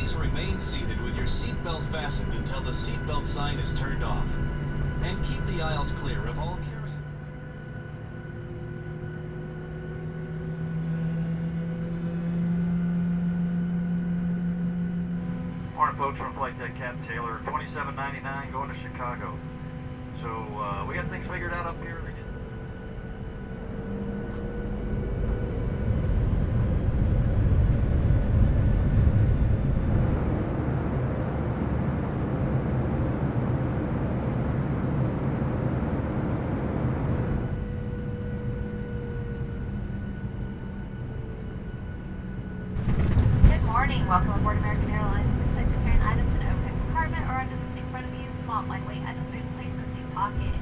Please remain seated with your seatbelt fastened until the seatbelt sign is turned off. And keep the aisles clear of all carry. Morning, folks, from Flight Deck Captain Taylor, 2799 going to Chicago. So we got things figured out up here. They did. Good morning. Welcome aboard American Airlines. Please place your carrying items in an open compartment or under the seat in front of you. Small, lightweight items may be placed in the seat pocket.